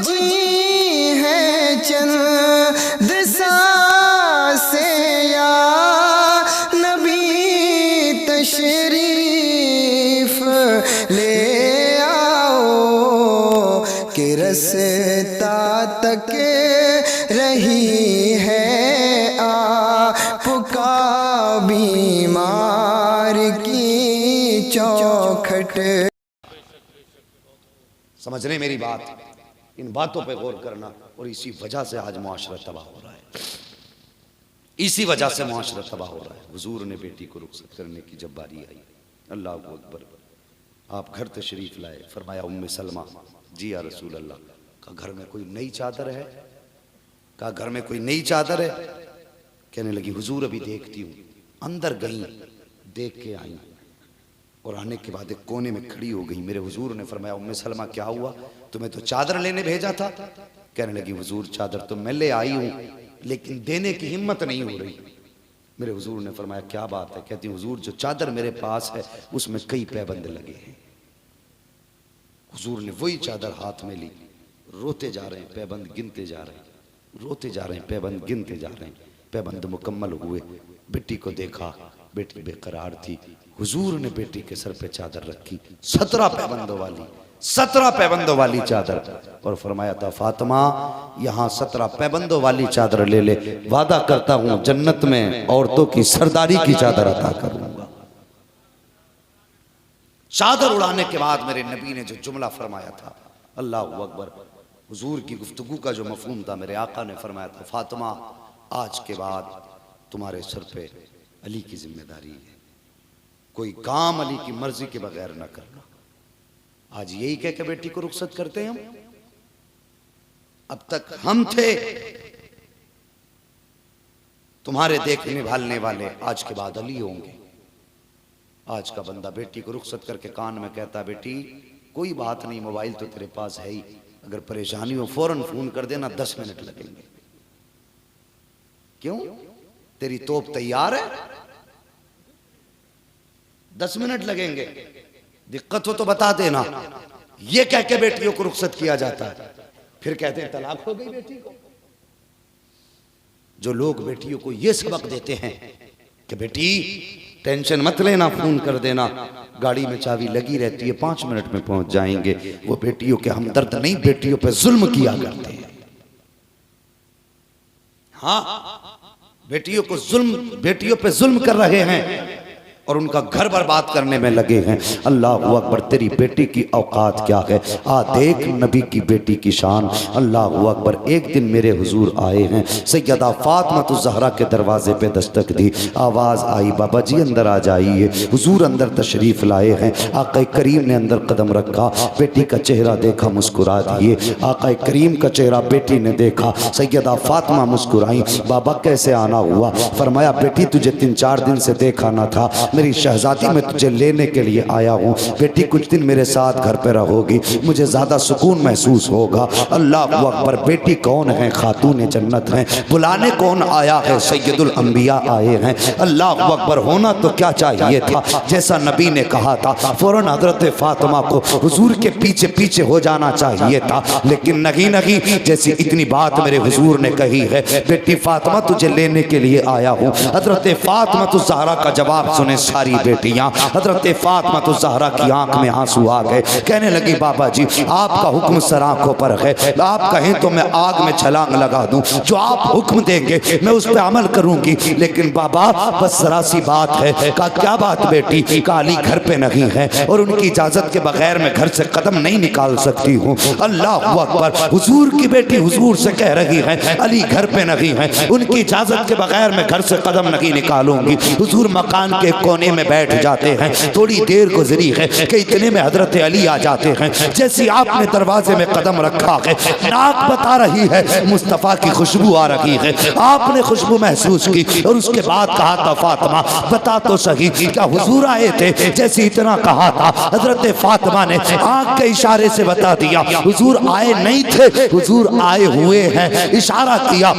जी है चंद सांसें या नबी तशरीफ ले आओ कि रस्ता तक रही है आपका बीमार की चौखट। समझ रहे मेरी बात? इन बातों पे गौर करना। और इसी वजह से आज मुआशरा तबाह हो रहा है, इसी वजह से मुआशरा तबाह हो रहा है। हुजूर ने बेटी को रुखसत करने की जब बारी आई, अल्लाह अकबर, आप घर तशरीफ लाए। फरमाया उम्मे सलमा, जी या रसूल अल्लाह, का घर में कोई नई चादर है? का घर में कोई नई चादर है? कहने लगी हुजूर अभी देखती हूँ। अंदर गई, देख के आई और आने के बाद एक कोने में खड़ी हो गई। मेरे हुजूर ने फरमाया उम्मे सलमा क्या हुआ, तुम्हें तो चादर लेने भेजा था? कहने लगी हुजूर चादर तो मैं ले आई हूँ, लेकिन देने की हिम्मत नहीं हो रही। मेरे हुजूर ने फरमाया क्या बात है? कहती हुजूर जो चादर मेरे पास है उसमें कई पैबंद लगे हैं। हुजूर ने वही चादर हाथ में ली, रोते जा रहे हैं, पैबंद गिनते जा रहे हैं, रोते जा रहे हैं, पैबंद गिनते जा रहे हैं। पैबंद मुकम्मल हुए, बेटी को देखा, बेटी बेकरार थी। हुजूर ने बेटी के सर पे चादर रखी, 17 पैबंदों वाली, 17 पैबंदों वाली चादर, और फरमाया था फातिमा यहाँ 17 पैबंदों वाली चादर ले ले, वादा करता हूँ जन्नत में औरतों की सरदारी की चादर अता करूंगा। चादर उड़ाने के बाद मेरे नबी ने जो जुमला फरमाया था, अल्लाह अकबर, हुजूर की गुफ्तगू का जो मफहूम था, मेरे आका ने फरमाया था फातिमा आज के बाद तुम्हारे सर पे अली की जिम्मेदारी है, कोई काम अली की मर्जी के बगैर ना करना। आज यही कह के बेटी को रुखसत करते हैं हम। अब तक हम थे तुम्हारे देखने भालने वाले, आज के बाद अली होंगे। आज का बंदा बेटी को रुखसत करके कान में कहता बेटी कोई बात नहीं, मोबाइल तो तेरे पास है ही, अगर परेशानी हो फौरन फोन कर देना, 10 मिनट लगेंगे। क्यों? तेरी तोप तैयार है, 10 मिनट लगेंगे, दिक्कत हो तो बता देना। ये कह के बेटियों को रुखसत किया जाता है, फिर कहते हैं तलाक हो गई बेटी को। जो लोग बेटियों को ये सबक देते हैं कि बेटी टेंशन मत लेना, फोन कर देना, गाड़ी में चाबी लगी रहती है, 5 मिनट में पहुंच जाएंगे, वो बेटियों के हमदर्द नहीं, बेटियों पे जुल्म किया करते हैं। हाँ, बेटियों को जुल्म, बेटियों पे जुल्म कर रहे हैं और उनका घर बर्बाद करने में लगे हैं। अल्लाह अकबर, तेरी बेटी की औकात क्या है? आ देख नबी की बेटी की शान। अल्लाह अकबर, एक दिन मेरे हुजूर आए हैं, सैयदा फातिमा ज़हरा के दरवाजे पे दस्तक दी, आवाज़ आई बाबा जी अंदर आ जाइए। हुजूर अंदर तशरीफ़ लाए हैं। आका करीम ने अंदर कदम रखा, बेटी का चेहरा देखा, मुस्कुरा दिए। आका करीम का चेहरा बेटी ने देखा, सैयदा फातिमा मुस्कुराई। बाबा कैसे आना हुआ? फरमाया बेटी तुझे 3-4 दिन से देखा ना था, मेरी शहजादी मैं तुझे लेने के लिए आया हूँ। बेटी कुछ दिन मेरे साथ घर पे रहोगी, मुझे ज़्यादा सुकून महसूस होगा। अल्लाह अकबर, बेटी कौन है? खातून जन्नत है। बुलाने कौन आया है? सैयदुल अंबिया आए हैं। अल्लाह अकबर, होना तो क्या चाहिए था, जैसा नबी ने कहा था, फौरन हजरत फातिमा को हुजूर के पीछे पीछे हो जाना चाहिए था, लेकिन नहीं नहीं, जैसी इतनी बात मेरे हुजूर ने कही है, बेटी फातिमा तुझे लेने के लिए आया हूँ। हजरत फातिमा तो ज़हरा का जवाब सुने सारी बेटियां, हजरत फातिमा तो ज़हरा की आंख में आंसू आ गए। कहने लगी बाबा जी आपका हुक्म सर आंखों पर है, आप कहें तो मैं आग में छलांग लगा दूं, जो आप हुक्म देंगे मैं उस पर अमल करूंगी। लेकिन बाबा बस जरा सी बात है। का क्या बात बेटी? काली घर पे नहीं है और उनकी इजाजत के बगैर मैं घर से कदम नहीं निकाल सकती हूँ। अल्लाह अकबर, हुजूर की बेटी हुजूर से कह रही है अली घर पे नहीं है, उनकी इजाजत के बगैर मैं घर से कदम नहीं निकालूंगी। हुजूर मकान के कोने में बैठ जाते हैं, थोड़ी देर गुजरी है कि इतने में हजरत अली आ जाते हैं। जैसे आपने दरवाजे में कदम रखा है, नाक बता रही है मुस्तफ़ा की खुशबू आ रही है। आपने खुशबू महसूस की और उसके बाद कहा था फातिमा बता तो सही क्या हुजूर आए थे? जैसे इतना कहा था, हजरत फातिमा ने आंख के इशारे से बता दिया हुजूर आए नहीं थे, हुजूर आए हुए हैं। इशारा किया,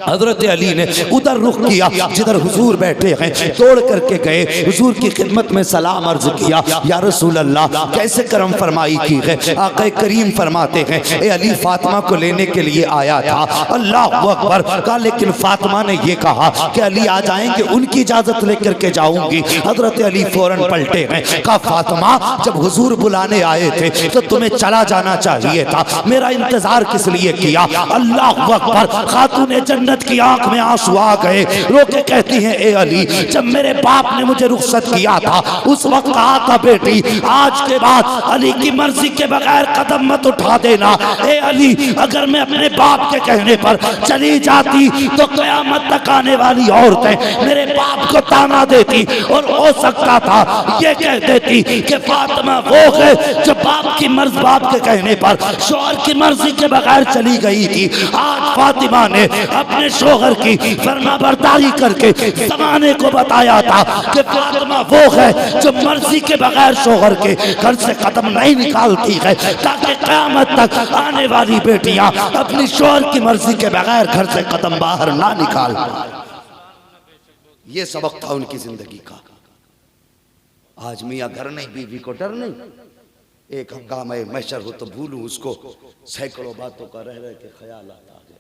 हजरत अली ने उधर रुख किया जिधर हुजूर बैठे हैं, तोड़ करके गए गए, हुजूर की खिदमत में सलाम अर्ज किया, या रसूल अल्लाह कैसे करम फरमाई की है। आका करीम फरमाते हैं ए अली फातिमा को लेने के लिए आया था। अल्लाह अकबर कहा, लेकिन फातिमा ने ये कहा कि अली आ जाएंगे, उनकी इजाजत लेकर के जाऊंगी। हजरत अली फौरन पलटे हैं, कहा फातिमा जब हुजूर बुलाने आए थे तो तुम्हें चला जाना चाहिए था, मेरा इंतजार किस लिए किया। अल्लाह अकबर, खातून जन्नत की आंख में आंसू आ गए, रो के कहती हैं ए अली जब मेरे बाप ने मुझे रुखसत किया था उस वक्त कहा था बेटी आज के बाद अली की मर्जी के बगैर कदम मत उठा देना। ए अली अगर मैं अपने बाप के कहने पर चली जाती तो कयामत तक आने वाली औरतें मेरे बाप को ताना देती और हो सकता था ये कह देती कि फातिमा वो है जो बाप की मर्जी, बाप के कहने पर शौहर की मर्जी के बगैर चली गई थी। आज फातिमा ने अपने शौहर की फरमाबरदारी करके जमाने को बताया था कि फातिमा वो है जो मर्जी के बगैर शौहर के घर से कदम नहीं निकालती है, ताकि क़यामत तक आने वाली बेटियां अपनी शौहर की मर्जी के बगैर घर से कदम बाहर ना निकाल। ये सबक था उनकी जिंदगी का। आज मियाँ घर नहीं, बीवी को डर नहीं, एक हंगामा महशर हो तो भूलूं उसको, सैकड़ों बातों का रह रह के ख्याल आता है।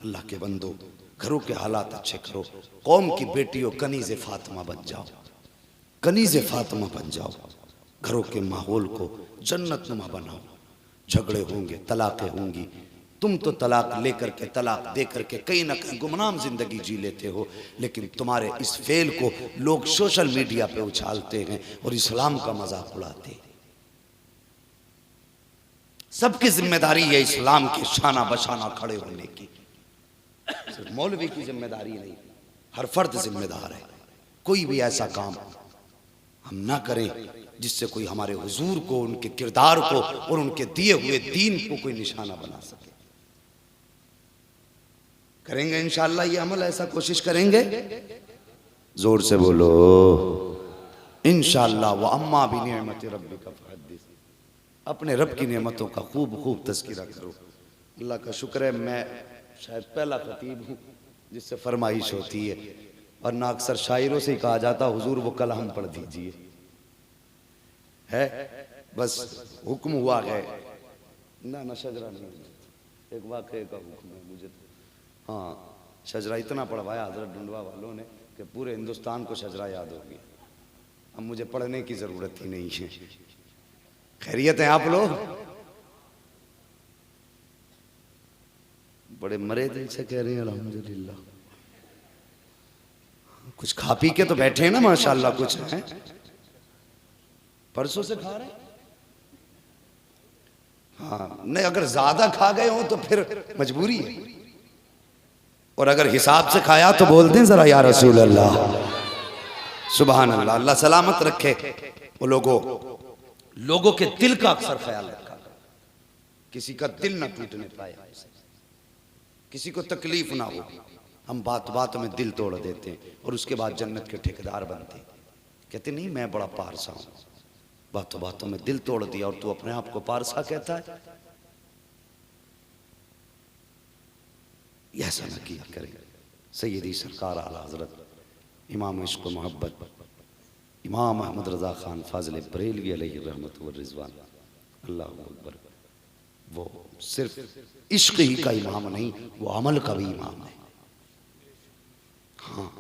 अल्लाह के बंदो घरों के हालात अच्छे करो, कौम की बेटियों कनीज़े फातिमा बन जाओ, कनीज़े फातिमा बन जाओ, घरों के माहौल को जन्नतनुमा बनाओ। झगड़े होंगे, तलाक़ें होंगी, तुम तो तलाक लेकर के तलाक दे करके कहीं ना कहीं गुमनाम जिंदगी जी लेते हो, लेकिन तुम्हारे इस फेल को लोग सोशल मीडिया पे उछालते हैं और इस्लाम का मजाक उड़ाते हैं। सबकी जिम्मेदारी है इस्लाम के शाना बशाना खड़े होने की, सिर्फ मौलवी की जिम्मेदारी नहीं, हर फर्द जिम्मेदार है। कोई भी ऐसा काम हम ना करें जिससे कोई हमारे हुजूर को, उनके किरदार को और उनके दिए हुए दीन को कोई निशाना बना सके। करेंगे इंशाअल्लाह ये अमल, ऐसा कोशिश करेंगे, जोर से बोलो इंशाअल्लाह। व अम्मा भी निअमत रब्बिका फहद्दिस, अपने रब की नेमतों का खूब खूब तज़किरा करो। अल्लाह का शुक्र है मैं शायद पहला खतीब हूँ जिससे फरमाइश होती है, वरना अक्सर शायरों से ही कहा जाता हुजूर वो कलाम पढ़ दीजिए, है बस हुक्म हुआ है ना ना शजरा नहीं, एक वाक़े का हुक्म है मुझे। हाँ शजरा इतना पढ़वाया हजरत ढूंढवा वालों ने कि पूरे हिंदुस्तान को शजरा याद हो गया, अब मुझे पढ़ने की ज़रूरत ही नहीं है। खैरियत है आप लोग? बड़े मरे दिल से कह रहे हैं अल्हम्दुलिल्लाह। कुछ खा पी के तो बैठे हैं ना माशाल्लाह, कुछ है परसों से खा रहे हैं। हाँ नहीं, अगर ज्यादा खा गए हो तो फिर मजबूरी है, और अगर हिसाब से खाया तो बोल दें जरा या रसूल अल्लाह, सुभान अल्लाह। अल्लाह सलामत रखे वो लोगों के दिल का अक्सर ख्याल रखा, किसी का दिल ना टूटने पाए, किसी को तकलीफ ना हो। हम बात बात में दिल तोड़ देते हैं और उसके बाद जन्नत के ठेकेदार बनते हैं, कहते नहीं मैं बड़ा पारसा हूं, बातों बातों में दिल तोड़ दिया और तू अपने आप को पारसा कहता है। ऐसा न किया करें। सैयदी सरकार आला हजरत इमाम इश्क मोहब्बत इमाम अहमद रज़ा खान फाजिल बरेलवी अलैहि रहमत व रिज़वान, अल्लाह अकबर, वो सिर्फ इश्क ही का इमाम नहीं, वो अमल का भी इमाम है। हाँ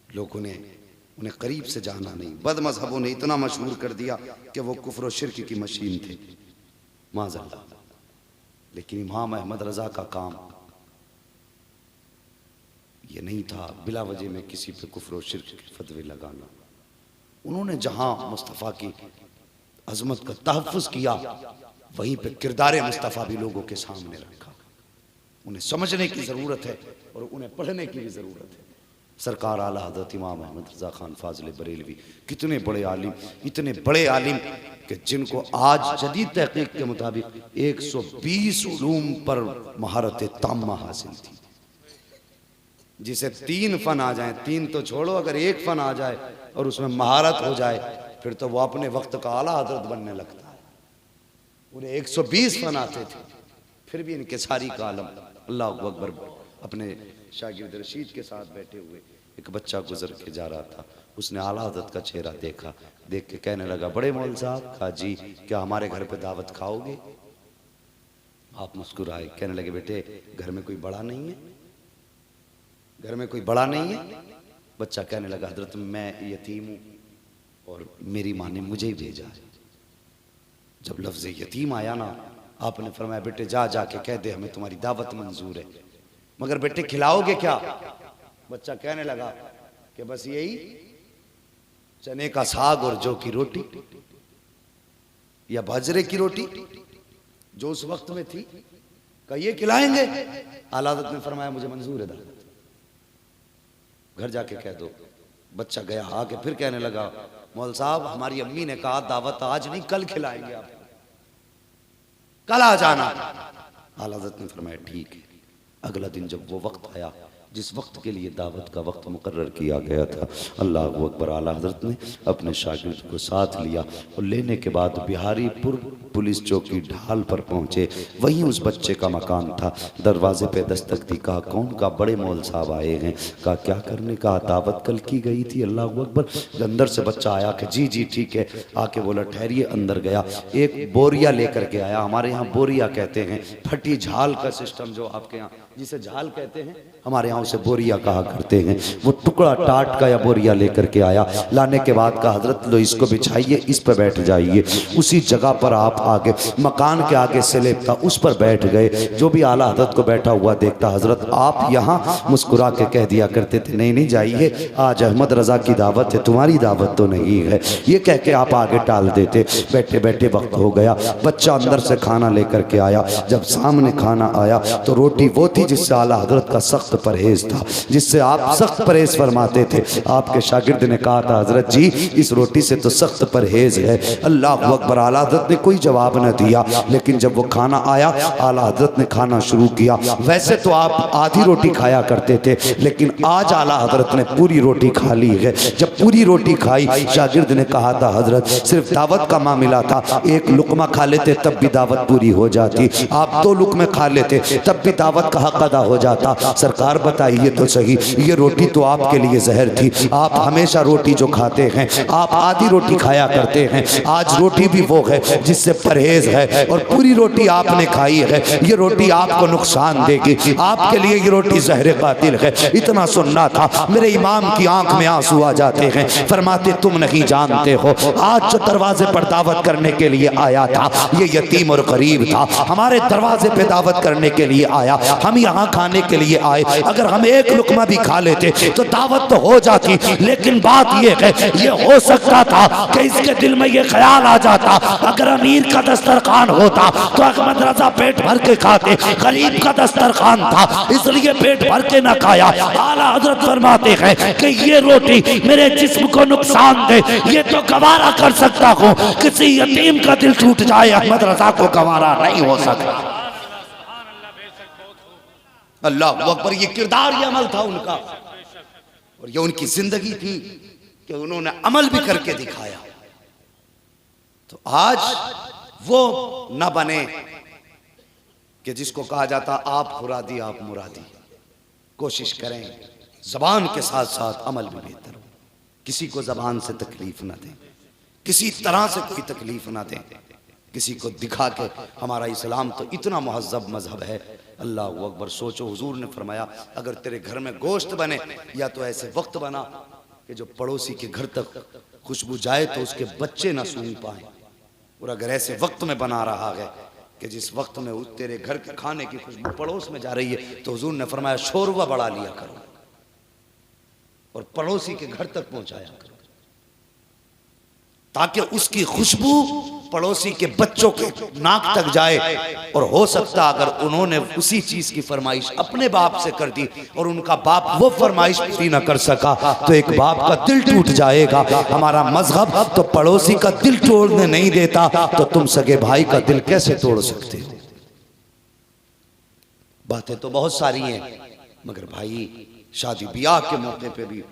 लोगों ने उन्हें करीब से जाना नहीं, बद मजहबों ने इतना मशहूर कर दिया कि वो कुफ्र और शिर्क की मशीन थे माज़अल्लाह। लेकिन इमाम अहमद रज़ा का काम ये नहीं था बिला वजह में किसी पे कुफ्र और शिर्क के फतवे लगाना। उन्होंने जहां मुस्तफ़ा की अजमत का तहफ़्फ़ुज़ किया, वहीं पे किरदार मुस्तफ़ा भी लोगों के सामने रखा। उन्हें समझने की ज़रूरत है और उन्हें पढ़ने की भी ज़रूरत है। सरकार आला हज़रत इमाम अहमद रज़ा खान फाजिल बरेलवी कितने बड़े आलिम, इतने बड़े आलिम कि जिनको आज जदीद तहक़ीक़ के मुताबिक 120 उलूम पर महारत ताम्मा हासिल थी। जिसे 3 फ़न आ जाए, 3 तो छोड़ो, अगर 1 फ़न आ जाए और उसमें महारत हो जाए फिर तो वो अपने वक्त का आला हज़रत बनने लगता है। उन्हें 120 फ़न आते थे, फिर भी इनके सारी का आलम। अल्लाह अकबर। अपने शागिर्द रशीद के साथ बैठे हुए एक बच्चा गुजर के जा रहा था, उसने आला हज़रत का चेहरा देखा, देख के कहने लगा, बड़े मौलवी साहब। कहा जी, क्या हमारे घर पे दावत खाओगे? आप मुस्कुराए, कहने लगे, बेटे घर में कोई बड़ा नहीं है? घर में कोई बड़ा नहीं है? बच्चा कहने लगा, हजरत मैं यतीम हूँ और मेरी माँ ने मुझे ही भेजा है। जब लफ्ज़ यतीम आया ना, आपने फरमाया, बेटे जा जाके कह दे हमें तुम्हारी दावत मंजूर है, मगर बेटे खिलाओगे क्या? बच्चा कहने लगा कि बस यही चने का साग और जौ की रोटी या बाजरे की रोटी जो उस वक्त में थी, कहा ये खिलाएंगे? आला हज़रत ने फरमाया, मुझे मंजूर है दावत, घर जाके कह दो। बच्चा गया, आके फिर कहने लगा, मौल साहब हमारी अम्मी ने कहा दावत आज नहीं कल खिलाएंगे आपको, कल आ जाना। आला हज़रत ने फरमाया ठीक है। अगला दिन जब वो वक्त आया जिस वक्त के लिए दावत का वक्त मुकर्रर किया गया था, अल्लाह अकबर, आला हज़रत ने अपने शागिर्द को साथ लिया और लेने के बाद बिहारीपुर पुलिस चौकी ढाल पर पहुँचे। वहीं उस बच्चे का मकान था। दरवाजे पे दस्तक दी, कहा कौन? का बड़े मौल साहब आए हैं। कहा क्या करने? कहा दावत कल की गई थी। अल्लाह अकबर। अंदर से बच्चा आया कि जी जी ठीक है। आके बोला ठहरिए। अंदर गया, एक बोरिया लेकर के आया। हमारे यहाँ बोरिया कहते हैं, फटी झाल का सिस्टम जो आपके यहाँ जिसे झाल कहते हैं, हमारे यहाँ उसे बोरिया कहा करते हैं। वो टुकड़ा टाट का या बोरिया लेकर के आया। लाने के बाद कहा हजरत लो इसको बिछाइए, इस पर बैठ जाइए। उसी जगह पर आप आगे मकान के आगे स्लैब था, उस पर बैठ गए। जो भी आला हजरत को बैठा हुआ देखता, हजरत आप यहाँ, मुस्कुरा के कह दिया करते थे, नहीं नहीं जाइए, आज अहमद रजा की दावत है, तुम्हारी दावत तो नहीं है। ये कह के आप आगे टाल देते। बैठे बैठे वक्त हो गया। बच्चा अंदर से खाना लेकर के आया। जब सामने खाना आया तो रोटी वो थी जिससे आला हजरत का सख्त परहेज था, जिससे आप सख्त परहेज फरमाते थे। आपके शागिर्द ने कहा था, हजरत जी इस रोटी से तो सख्त परहेज है। अल्लाह अकबर। आला हजरत ने कोई जवाब न दिया, लेकिन जब वो खाना आया, आला हजरत ने खाना शुरू किया। वैसे तो आप आधी रोटी खाया करते थे, लेकिन आज आला हजरत ने पूरी रोटी खा ली है। जब पूरी रोटी खाई, शागिर्द ने कहा था, हजरत सिर्फ दावत का मामला था, एक लुकमा खा लेते तब भी दावत पूरी हो जाती, आप 2 लुकमे खा लेते तब भी दावत का हक अदा हो जाता। सरकार बताइए तो सही, ये रोटी तो आपके लिए जहर थी। आप हमेशा रोटी जो खाते हैं, आप आधी रोटी खाया करते हैं, आज रोटी भी वो है जिससे परहेज है, और पूरी रोटी आपने खाई है। ये रोटी आपको नुकसान देगी, आपके लिए ये रोटी जहर कातिल है। इतना सुनना था, मेरे इमाम की आंख में आंसू आ जाते हैं। फरमाते तुम नहीं जानते हो, आज जो दरवाजे पर दावत करने के लिए आया था, ये यतीम और गरीब था, हमारे दरवाजे पे दावत करने के लिए आया, हम यहाँ खाने के लिए आए। अगर हम एक लुकमा भी खा लेते तो दावत तो हो जाती, लेकिन बात ये है, ये हो सकता था कि इसके दिल में ये ख्याल आ जाता, अगर अमीर का दस्तरखान होता तो अहमद रजा पेट भर के खाते, गरीब का दस्तरखान था इसलिए पेट भर के न खाया। आला हजरत फरमाते हैं कि ये रोटी मेरे जिस्म को नुकसान दे, ये तो गवारा कर सकता हूँ, किसी यतीम का दिल टूट जाए, अहमद रजा को गवारा नहीं हो सकता। अल्लाह अकबर। ये किरदार, ये अमल था उनका, और ये उनकी जिंदगी थी कि उन्होंने अमल भी करके दिखाया। तो आज वो न बने कि जिसको कहा जाता आप खुरादी आप मुरादी। कोशिश करें जबान के साथ साथ अमल भी बेहतर हो। किसी को जबान से तकलीफ ना दें, किसी तरह से कोई तकलीफ ना दें, किसी को दिखा के। हमारा इस्लाम तो इतना महज़्ज़ब मजहब है। अल्लाह अकबर। सोचो, हुजूर ने फरमाया अगर तेरे घर में गोश्त बने, या तो ऐसे वक्त बना कि जो पड़ोसी के घर तक खुशबू जाए तो उसके बच्चे ना सूंघ पाए, और अगर ऐसे वक्त में बना रहा है कि जिस वक्त में तेरे घर के खाने की खुशबू पड़ोस में जा रही है, तो हुजूर ने फरमाया शोरबा बढ़ा लिया करो और पड़ोसी के घर तक पहुंचाया करो, ताकि उसकी खुशबू पड़ोसी के बच्चों के नाक तक जाए। और हो सकता अगर उन्होंने उसी चीज की फरमाइश अपने बाप से कर दी और उनका बाप वो फरमाइश पूरी न कर सका, तो एक बाप का दिल टूट जाएगा। हमारा मजहब तो पड़ोसी का दिल तोड़ने नहीं देता, तो तुम सगे भाई का दिल कैसे तोड़ सकते हो? बातें तो बहुत सारी हैं, मगर भाई शादी ब्याह के मौके पे भी,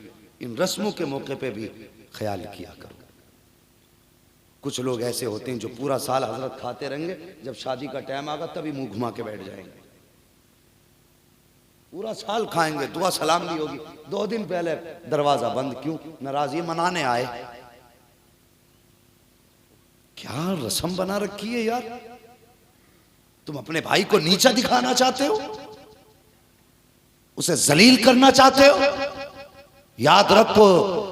इन रस्मों के मौके पे भी ख्याल किया करो। कुछ लोग ऐसे होते हैं जो पूरा साल हजरत खाते रहेंगे, जब शादी का टाइम आगा तभी मुंह घुमा के बैठ जाएंगे। पूरा साल खाएंगे, दुआ सलाम भी होगी। 2 दिन पहले दरवाजा बंद, क्यों? नाराज, ये मनाने आए। क्या रस्म बना रखी है यार। तुम अपने भाई को नीचा दिखाना चाहते हो, उसे जलील करना चाहते हो। याद रखो,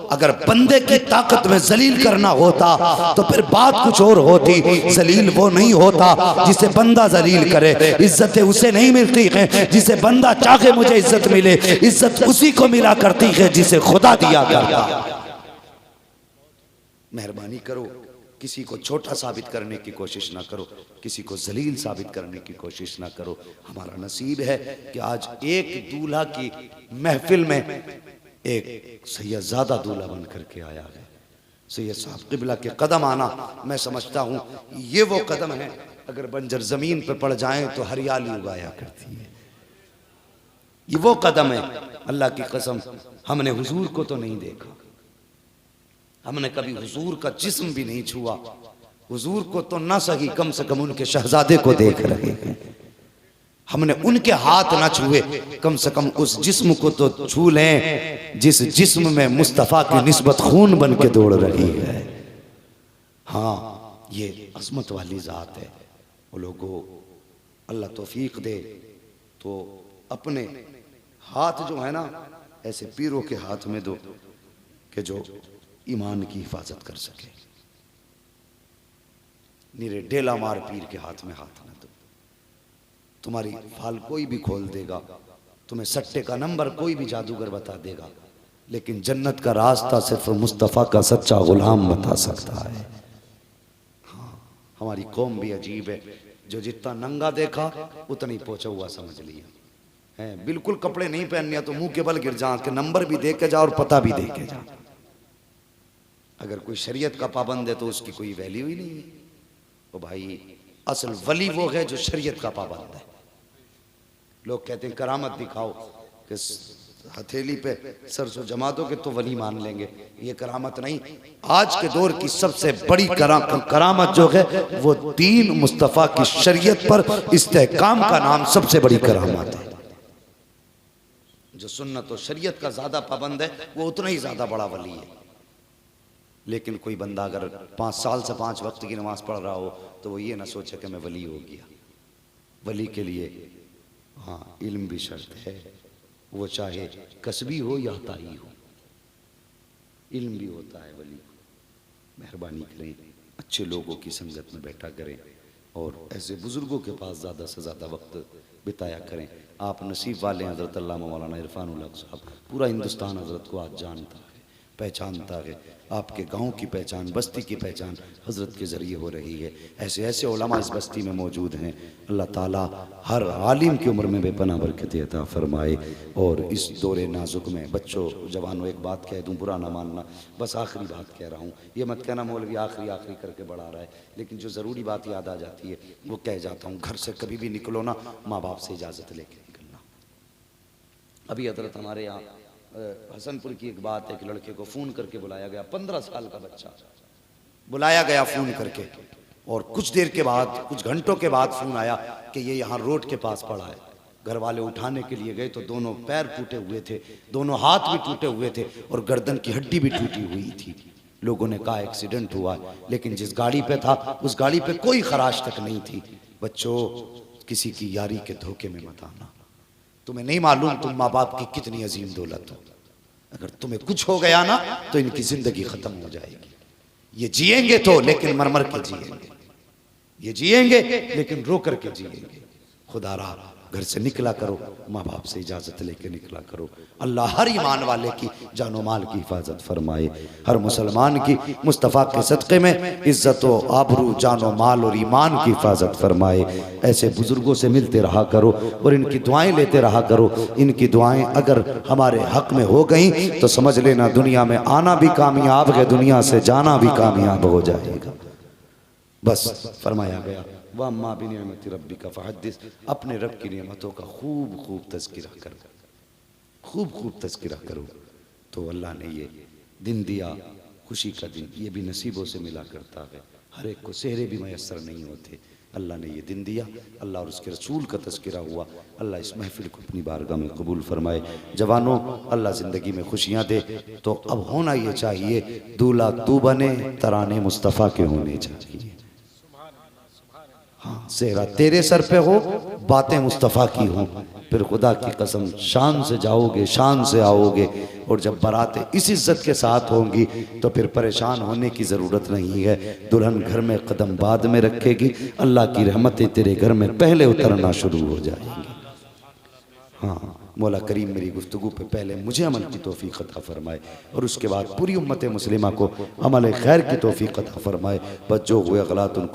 अगर बंदे की ताकत में जलील करना होता तो फिर बात कुछ और होती। जलील वो नहीं होता जिसे बंदा जलील करे, इज्जतें उसे नहीं मिलती है जिसे बंदा चाहे मुझे इज्जत मिले। इज्जत उसी को मिला करती है जिसे खुदा दिया करता। मेहरबानी करो, किसी को छोटा साबित करने की कोशिश ना करो, किसी को जलील साबित करने की कोशिश ना करो। हमारा नसीब है कि आज एक दूल्हा की महफिल में एक सैयदजादा दूल्हा बन करके आया है। सैयद साहब क़िबला के कदम आना, मैं समझता हूँ ये वो कदम है, अगर बंजर ज़मीन पर पड़ जाएं तो हरियाली उगाया करती है। ये वो कदम है, अल्लाह की कसम हमने हुजूर को तो नहीं देखा, हमने कभी हुजूर का जिस्म भी नहीं छुआ। हुजूर को तो ना सही, कम से कम उनके शहजादे को देख रहे हैं। हमने उनके हाथ ना छुए, कम से कम उस जिस्म को तो छू लें जिस जिस्म में मुस्तफ़ा की निस्बत खून बन के दौड़ रही है। हाँ, ये अज़मत वाली ज़ात है। वो लोगों, अल्लाह तौफीक दे तो अपने हाथ जो है ना, ऐसे पीरों के हाथ में दो कि जो ईमान की हिफाजत कर सके। निरे डेला मार पीर के हाथ में हाथ न दो। तुम्हारी फाल कोई भी खोल देगा, तुम्हें सट्टे का नंबर कोई भी जादूगर बता देगा, लेकिन जन्नत का रास्ता सिर्फ मुस्तफ़ा का सच्चा गुलाम बता सकता है। हाँ, हमारी कौम भी अजीब है, जो जितना नंगा देखा उतना ही पहुंचा हुआ समझ लिया है। बिल्कुल कपड़े नहीं पहनने तो मुंह के बल गिर जा, के नंबर भी दे के जा और पता भी दे के जा। अगर कोई शरीयत का पाबंद है तो उसकी कोई वैल्यू ही नहीं है। तो भाई, असल वली वो है जो शरीयत का पाबंद है। लोग कहते हैं करामत दिखाओ, कि हथेली पे सरसों जमा दोगे तो वली मान लेंगे। ये करामत नहीं। आज के दौर की सबसे बड़ी करामत जो है वो दीन मुस्तफ़ा की शरीयत पर इस्तेहकाम का नाम सबसे बड़ी करामत है। जो सुन्नत और शरीयत का ज्यादा पाबंद है वो उतना ही ज्यादा बड़ा वली है। लेकिन कोई बंदा अगर 5 साल से 5 वक्त की नमाज पढ़ रहा हो तो वो ये ना सोचे कि मैं वली हो गया। वली के लिए हाँ, इल्म भी शर्त है, वो चाहे कसबी हो या ताई हो, इल्म भी होता है वली। मेहरबानी करें, अच्छे लोगों की संगत में बैठा करें और ऐसे बुजुर्गों के पास ज़्यादा से ज़्यादा वक्त बिताया करें। आप नसीब वाले हैं, हज़रत अल्लामा मौलाना इरफानुल हक साहब। पूरा हिंदुस्तान हज़रत को आज जानता है, पहचानता है। आपके गांव की पहचान, बस्ती की पहचान हज़रत के ज़रिए हो रही है। ऐसे ऐसे उलमा इस बस्ती में मौजूद हैं। अल्लाह ताला हर आलिम की उम्र में बेपनाह बरकत अता फरमाए। और इस दौरे नाजुक में बच्चों, जवानों, एक बात कह दूं, बुरा ना मानना, बस आखिरी बात कह रहा हूँ। ये मत कहना मौलवी आखिरी आखिरी करके बढ़ा रहा है, लेकिन जो ज़रूरी बात याद आ जाती है वो कह जाता हूँ। घर से कभी भी निकलो ना, माँ बाप से इजाज़त लेके निकलना। अभी हज़रत हमारे यहाँ हसनपुर की एक बात है कि लड़के को फ़ोन करके बुलाया गया, 15 साल का बच्चा बुलाया गया फ़ोन करके, और कुछ देर के बाद, कुछ घंटों के बाद फ़ोन आया कि ये यहाँ रोड के पास पड़ा है। घर वाले उठाने के लिए गए तो दोनों पैर टूटे हुए थे, दोनों हाथ भी टूटे हुए थे और गर्दन की हड्डी भी टूटी हुई थी। लोगों ने कहा एक्सीडेंट हुआ, लेकिन जिस गाड़ी पे था उस गाड़ी पे कोई खराश तक नहीं थी। बच्चों, किसी की यारी के धोखे में मत आना। तुम्हें नहीं मालूम तुम माँ बाप की कितनी अजीम दौलत हो। अगर तुम्हें कुछ हो गया ना तो इनकी जिंदगी खत्म हो जाएगी। ये जिएंगे तो, लेकिन मर मर के जिएंगे। ये जिएंगे लेकिन रो कर के जिएंगे। खुदा रा घर से निकला करो, माँ बाप से इजाज़त लेके निकला करो। अल्लाह हर ईमान वाले की जानो माल की हिफाजत फरमाए। हर मुसलमान की मुस्तफ़ा के सदक़े में इज़्ज़त व आबरू, जानो माल और ईमान की हिफाजत फरमाए। ऐसे बुज़ुर्गों से मिलते रहा करो और इनकी दुआएं लेते रहा करो। इनकी दुआएं अगर हमारे हक़ में हो गई तो समझ लेना दुनिया में आना भी कामयाब है, दुनिया से जाना भी कामयाब हो जाएगा। बस फरमाया गया, वम्मा बिनिअमति रब्बिका फहद्दिस, अपने रब की नियमतों का खूब खूब तज़किरा करो, खूब खूब तज़किरा करो। तो अल्लाह ने ये दिन दिया, खुशी का दिन, ये भी नसीबों से मिला करता है। हर एक को सेहरे भी मैसर नहीं होते, अल्लाह ने ये दिन दिया, अल्लाह और उसके रसूल का तज़किरा हुआ। अल्लाह इस महफिल को अपनी बारगाह में कबूल फरमाए। जवानों, अल्लाह ज़िंदगी में खुशियाँ दे, तो अब होना ये चाहिए दूल्हा तू बने, तराने मुस्तफ़ा के होने चाहिए। हाँ, सेहरा तेरे सर पे हो, बातें मुस्तफ़ा की हों, फिर खुदा की कसम शान से जाओगे, शान से आओगे। और जब बारातें इस इज्जत के साथ होंगी तो फिर परेशान होने की ज़रूरत नहीं है। दुल्हन घर में कदम बाद में रखेगी, अल्लाह की रहमतें तेरे घर में पहले उतरना शुरू हो जाएंगी। हाँ, मौला करीम मेरी गुफ्तगू पे पहले मुझे अमल की तौफीक अता फरमाए और उसके बाद पूरी उम्मत मुस्लिमा को अमल खैर की तौफीक अता फरमाए। बस जो हुए गलत उनको